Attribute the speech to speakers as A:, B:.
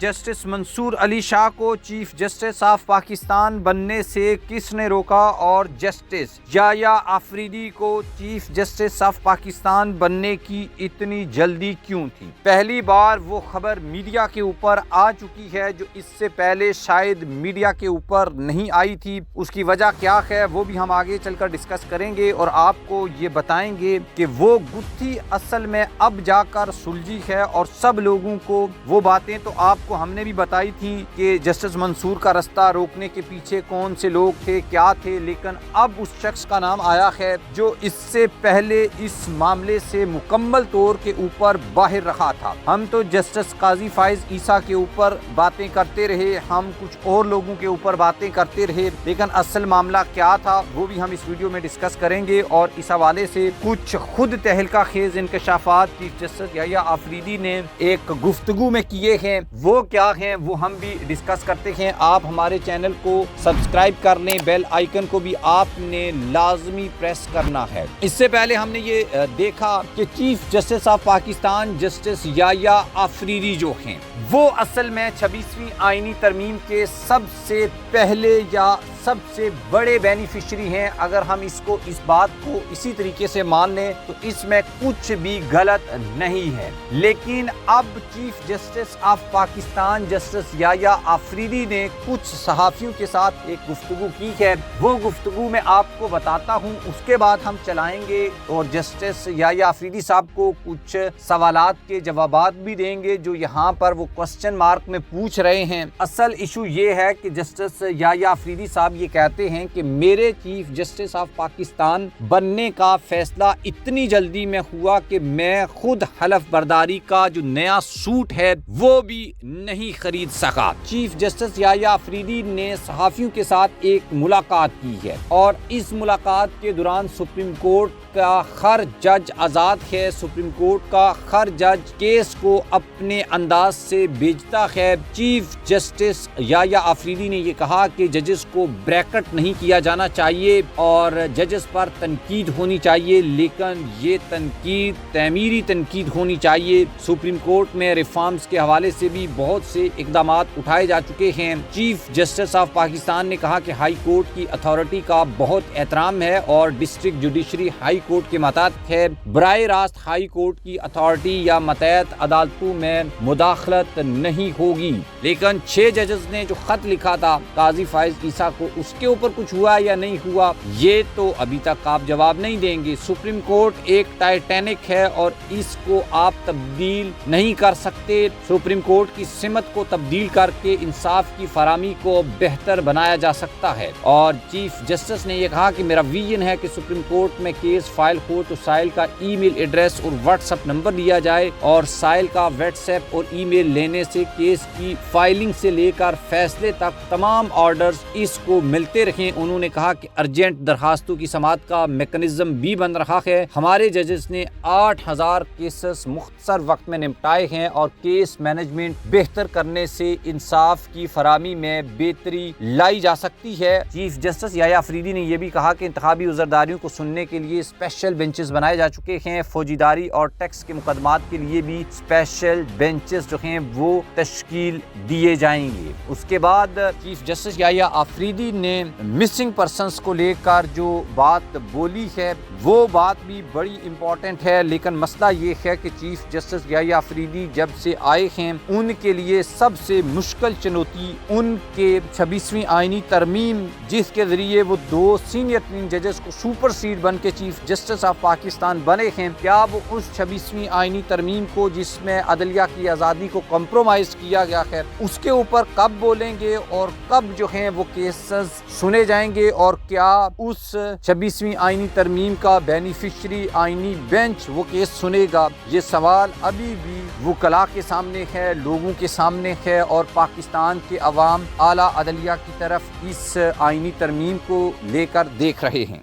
A: Justice منصور علی شاہ کو chief justice of Pakistan بننے سے کس نے روکا اور جسٹس یحییٰ آفریدی کو چیف جسٹس آف پاکستان بننے کی اتنی جلدی کیوں تھی؟ پہلی بار وہ خبر میڈیا کے اوپر آ چکی ہے جو اس سے پہلے شاید میڈیا کے اوپر نہیں آئی تھی۔ اس کی وجہ کیا ہے وہ بھی ہم آگے چل کر ڈسکس کریں گے اور آپ کو یہ بتائیں گے کہ وہ گتھی اصل میں اب جا کر سلجھی ہے، اور سب لوگوں کو وہ باتیں تو آپ کو ہم نے بھی بتائی تھی کہ جسٹس منصور کا رستہ روکنے کے پیچھے کون سے لوگ تھے، کیا تھے، لیکن اب اس شخص کا نام آیا ہے جو اس سے پہلے اس معاملے سے مکمل طور کے اوپر باہر رہا تھا۔ ہم تو جسٹس قاضی فائز عیسیٰ کے اوپر باتیں کرتے رہے، ہم کچھ اور لوگوں کے اوپر باتیں کرتے رہے، لیکن اصل معاملہ کیا تھا وہ بھی ہم اس ویڈیو میں ڈسکس کریں گے، اور اس حوالے سے کچھ خود تہلکہ خیز انکشافات چیف جسٹس یحییٰ آفریدی نے ایک گفتگو میں کیے ہیں، وہ کیا ہیں وہ ہم بھی ڈسکس کرتے ہیں۔ آپ ہمارے چینل کو سبسکرائب کر لیں، بیل آئیکن کو بھی آپ نے لازمی پریس کرنا ہے۔ اس سے پہلے ہم نے یہ دیکھا کہ chief justice of Pakistan justice Yahya Afridi جو ہیں وہ اصل میں 26ویں آئینی ترمیم کے سب سے پہلے یا سب سے بڑے بینیفیشری ہیں۔ اگر ہم اس بات کو اسی طریقے سے مان لیں تو اس میں کچھ بھی غلط نہیں ہے، لیکن اب chief justice of Pakistan justice Yahya Afridi نے کچھ صحافیوں کے ساتھ ایک گفتگو کی ہے، وہ گفتگو میں آپ کو بتاتا ہوں، اس کے بعد ہم چلائیں گے اور جسٹس یحییٰ آفریدی صاحب کو کچھ سوالات کے جوابات بھی دیں گے جو یہاں پر وہ کوسچن مارک میں پوچھ رہے ہیں۔ اصل ایشو یہ ہے کہ جسٹس یحییٰ آفریدی صاحب یہ کہتے ہیں کہ میرے چیف جسٹس آف پاکستان بننے کا فیصلہ اتنی جلدی میں ہوا کہ میں خود حلف برداری کا جو نیا سوٹ ہے وہ بھی نہیں خرید سکا۔ چیف جسٹس یحییٰ آفریدی نے صحافیوں کے ساتھ ایک ملاقات کی ہے، اور اس ملاقات کے دوران سپریم کورٹ کا ہر جج آزاد ہے، سپریم کورٹ کا ہر جج کیس کو اپنے انداز سے بیچتا ہے۔ چیف جسٹس یحییٰ آفریدی نے یہ کہا کہ ججز کو بریکٹ نہیں کیا جانا چاہیے اور ججز پر تنقید ہونی چاہیے، لیکن یہ تنقید تعمیری تنقید ہونی چاہیے۔ سپریم کورٹ میں ریفارمز کے حوالے سے بھی بہت سے اقدامات اٹھائے جا چکے ہیں۔ چیف جسٹس آف پاکستان نے کہا کہ ہائی کورٹ کی اتھارٹی کا بہت احترام ہے اور ڈسٹرکٹ جوڈیشری ہائی کورٹ کے ماتحت ہے، براہ راست ہائی کورٹ کی اتھارٹی یا ماتحت عدالتوں میں مداخلت نہیں ہوگی۔ لیکن 6 ججز نے جو خط لکھا تھا قاضی فائز عیسیٰ کو، اس کے اوپر کچھ ہوا یا نہیں ہوا یہ تو ابھی تک آپ جواب نہیں دیں گے۔ سپریم کورٹ ایک ٹائٹینک ہے اور اس کو آپ تبدیل نہیں کر سکتے۔ سپریم کورٹ کی سمت کو تبدیل کر کے انصاف کی فراہمی کو بہتر بنایا جا سکتا ہے، اور چیف جسٹس نے یہ کہا کہ میرا ویژن ہے کہ سپریم کورٹ میں کیس فائل ہو تو سائل کا ای میل ایڈریس اور واٹس ایپ نمبر لیا جائے، اور سائل کا واٹس ایپ اور ای میل لینے سے کیس کی فائلنگ سے لے کر فیصلے تک تمام آرڈرز اس کو ملتے رہیں۔ انہوں نے کہا کہ ارجنٹ درخواستوں کی سماعت کا میکنزم بھی بن رہا ہے۔ ہمارے ججز نے 8000 کیسز مختصر وقت میں نمٹائے ہیں، اور کیس مینجمنٹ بہتر کرنے سے انصاف کی فراہمی میں بہتری لائی جا سکتی ہے۔ چیف جسٹس یحییٰ آفریدی نے یہ بھی کہا کہ انتخابی عذرداریوں کو سننے کے لیے اسپیشل بینچز بنائے جا چکے ہیں، فوجی داری اور ٹیکس کے مقدمات کے لیے بھی اسپیشل بینچز جو ہیں وہ تشکیل دیے جائیں گے۔ اس کے بعد چیف جسٹس یحییٰ آفریدی نے مسنگ پرسنز کو لے کر جو بات بولی ہے وہ بات بھی بڑی امپورٹنٹ ہے، لیکن مسئلہ یہ ہے کہ چیف جسٹس یحییٰ آفریدی جب سے آئے ہیں ان کے لیے سب سے مشکل چنوتی ان کے 26ویں آئینی ترمیم جس کے ذریعے وہ 2 سینئر ترین ججز کو سپر سیڈ بن کے چیف جسٹس آف پاکستان بنے ہیں، کیا وہ اس 26ویں آئینی ترمیم کو جس میں عدلیہ کی آزادی کو کمپرومائز کیا گیا ہے اس کے اوپر کب بولیں گے، اور کب جو ہیں وہ کیسز سنے جائیں گے، اور کیا اس 26ویں آئینی ترمیم کا بینیفیشری آئینی بینچ وہ کیس سنے گا؟ یہ سوال ابھی بھی وکلاء کے سامنے ہے، لوگوں کے سامنے ہے، اور پاکستان کے عوام اعلیٰ عدلیہ کی طرف اس آئینی ترمیم کو لے کر دیکھ رہے ہیں۔